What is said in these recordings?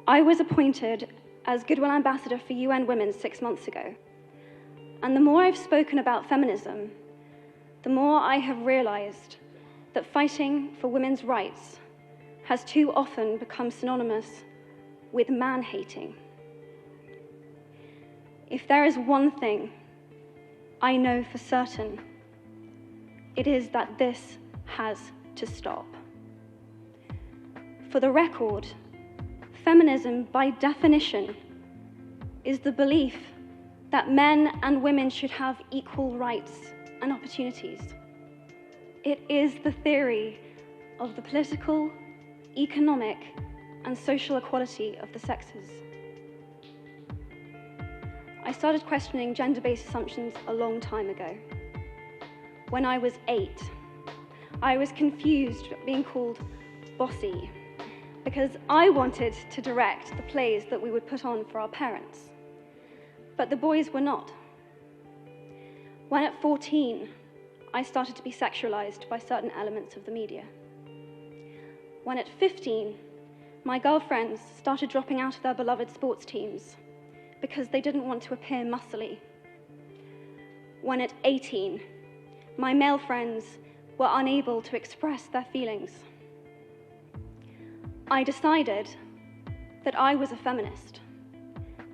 I was appointed as Goodwill Ambassador for UN Women 6 months ago. And the more I've spoken about feminism, the more I have realized that fighting for women's rights has too often become synonymous with man-hating. If there is one thing I know for certain, it is that this has to stop. For the record, feminism, by definition, is the belief that men and women should have equal rights and opportunities. It is the theory of the political, economic, and social equality of the sexes. I started questioning gender-based assumptions a long time ago. When I was 8, I was confused at being called bossy because I wanted to direct the plays that we would put on for our parents, but the boys were not. When at 14, I started to be sexualized by certain elements of the media. When at 15, my girlfriends started dropping out of their beloved sports teams because they didn't want to appear muscly. When at 18, my male friends were unable to express their feelings. I decided that I was a feminist,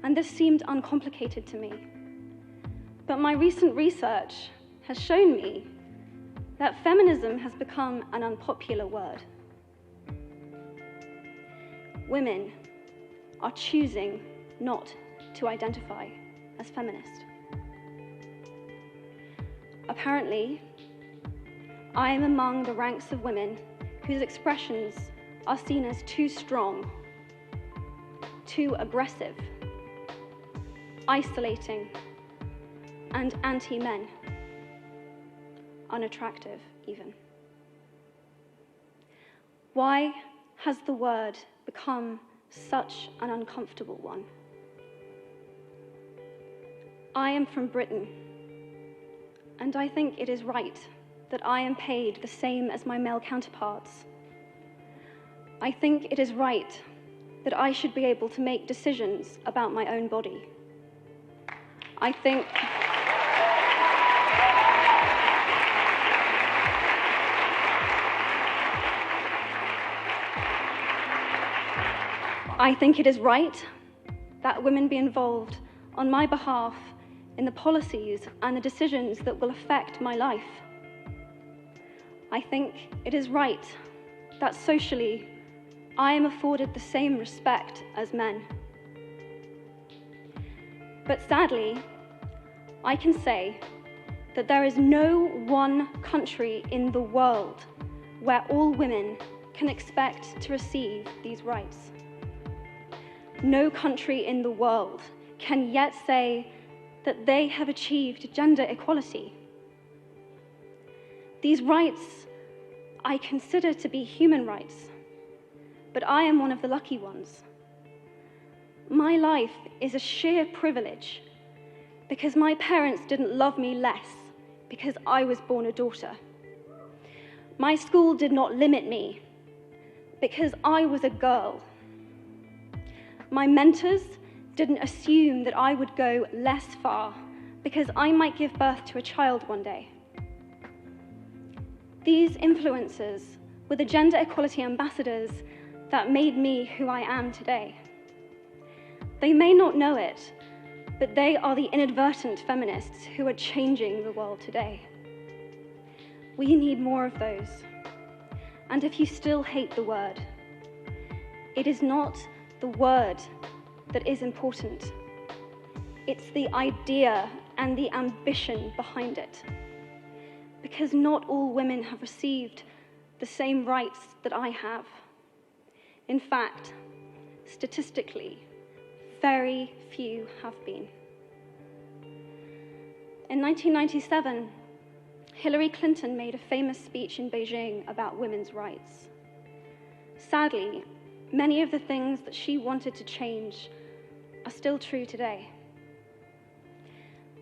and this seemed uncomplicated to me. But my recent research has shown me that feminism has become an unpopular word. Women are choosing not to identify as feminist. Apparently, I am among the ranks of women whose expressions are seen as too strong, too aggressive, isolating, and anti-men, unattractive even. Why has the word become such an uncomfortable one? I am from Britain, and I think it is right that I am paid the same as my male counterparts. I think it is right that I should be able to make decisions about my own body. I think it is right that women be involved on my behalf in the policies and the decisions that will affect my life. I think it is right that socially I am afforded the same respect as men. But sadly, I can say that there is no one country in the world where all women can expect to receive these rights. No country in the world can yet say that they have achieved gender equality. These rights I consider to be human rights, but I am one of the lucky ones. My life is a sheer privilege because my parents didn't love me less because I was born a daughter. My school did not limit me because I was a girl. My mentors didn't assume that I would go less far because I might give birth to a child one day. These influences were the gender equality ambassadors that made me who I am today. They may not know it, but they are the inadvertent feminists who are changing the world today. We need more of those. And if you still hate the word, it is not the word that is important. It's the idea and the ambition behind it. Because not all women have received the same rights that I have. In fact, statistically, very few have been. In 1997, Hillary Clinton made a famous speech in Beijing about women's rights. Sadly, many of the things that she wanted to change are still true today.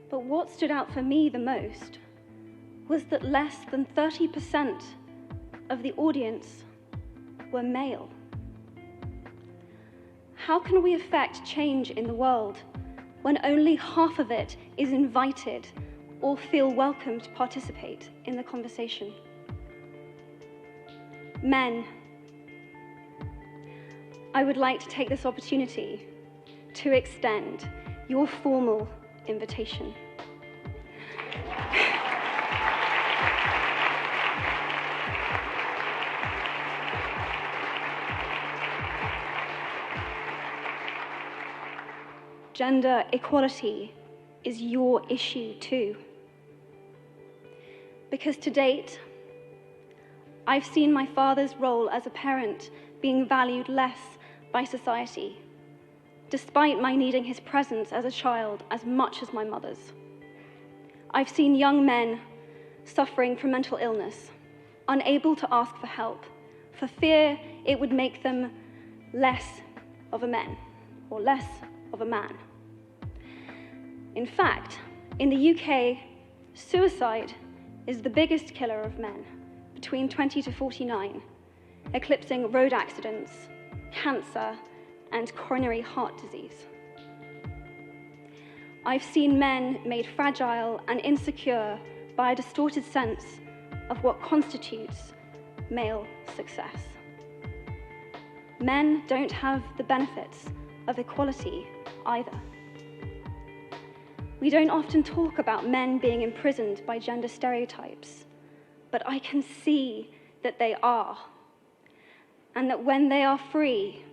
But what stood out for me the most was that less than 30% of the audience were male. How can we affect change in the world when only half of it is invited or feel welcome to participate in the conversation? Men, I would like to take this opportunity to extend your formal invitation. Gender equality is your issue too. Because to date, I've seen my father's role as a parent being valued less by society, despite my needing his presence as a child as much as my mother's. I've seen young men suffering from mental illness, unable to ask for help, for fear it would make them less of a man or less of a man. In fact, in the UK, suicide is the biggest killer of men between 20 to 49, eclipsing road accidents, cancer, and coronary heart disease. I've seen men made fragile and insecure by a distorted sense of what constitutes male success. Men don't have the benefits of equality either. We don't often talk about men being imprisoned by gender stereotypes, but I can see that they are, and that when they are free,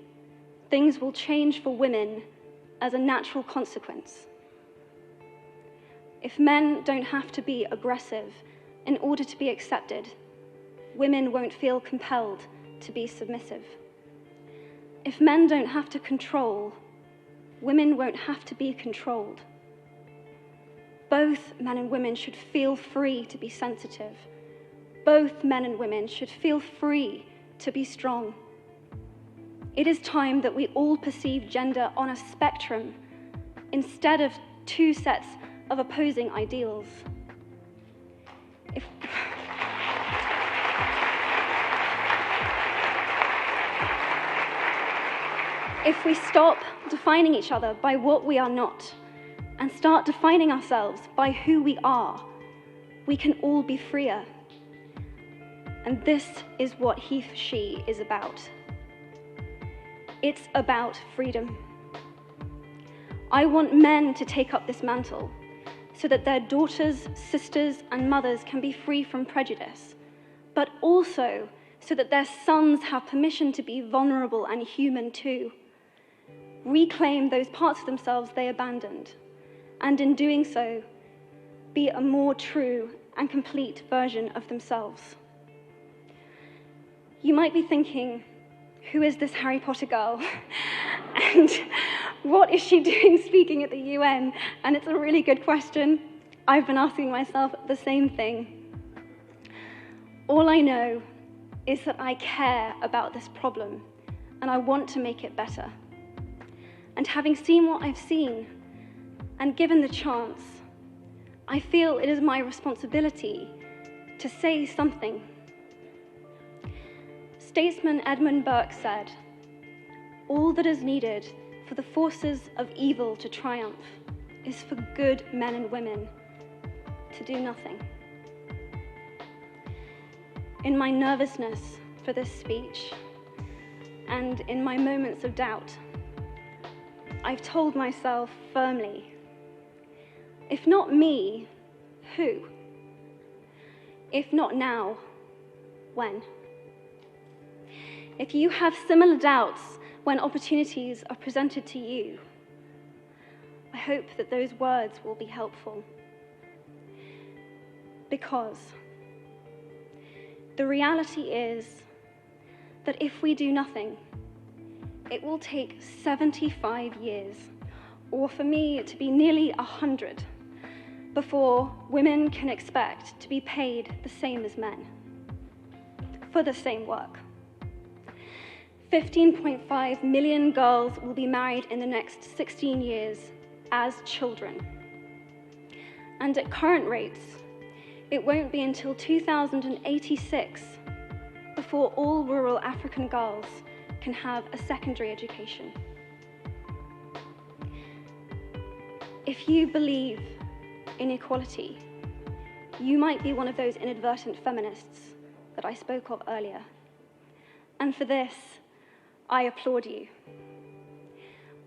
things will change for women as a natural consequence. If men don't have to be aggressive in order to be accepted, women won't feel compelled to be submissive. If men don't have to control, women won't have to be controlled. Both men and women should feel free to be sensitive. Both men and women should feel free to be strong. It is time that we all perceive gender on a spectrum instead of two sets of opposing ideals. If we stop defining each other by what we are not and start defining ourselves by who we are, we can all be freer. And this is what he for she is about. It's about freedom. I want men to take up this mantle so that their daughters, sisters, and mothers can be free from prejudice, but also so that their sons have permission to be vulnerable and human too. Reclaim those parts of themselves they abandoned, and in doing so, be a more true and complete version of themselves. You might be thinking, who is this Harry Potter girl? And what is she doing speaking at the UN? And it's a really good question. I've been asking myself the same thing. All I know is that I care about this problem, and I want to make it better. And having seen what I've seen, and given the chance, I feel it is my responsibility to say something. Statesman Edmund Burke said, "All that is needed for the forces of evil to triumph is for good men and women to do nothing." In my nervousness for this speech, and in my moments of doubt, I've told myself firmly, if not me, who? If not now, when? If you have similar doubts when opportunities are presented to you, I hope that those words will be helpful. Because the reality is that if we do nothing, it will take 75 years, or for me to be nearly 100, before women can expect to be paid the same as men for the same work. 15.5 million girls will be married in the next 16 years as children. And at current rates, it won't be until 2086 before all rural African girls can have a secondary education. If you believe in equality, you might be one of those inadvertent feminists that I spoke of earlier. And for this, I applaud you.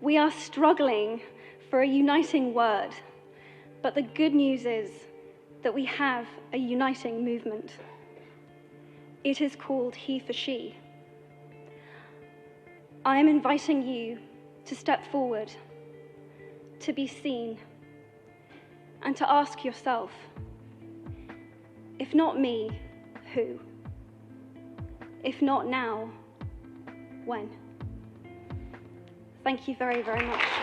We are struggling for a uniting word, but the good news is that we have a uniting movement. It is called He for She. I am inviting you to step forward, to be seen, and to ask yourself, if not me, who? If not now, when? Thank you very, very much.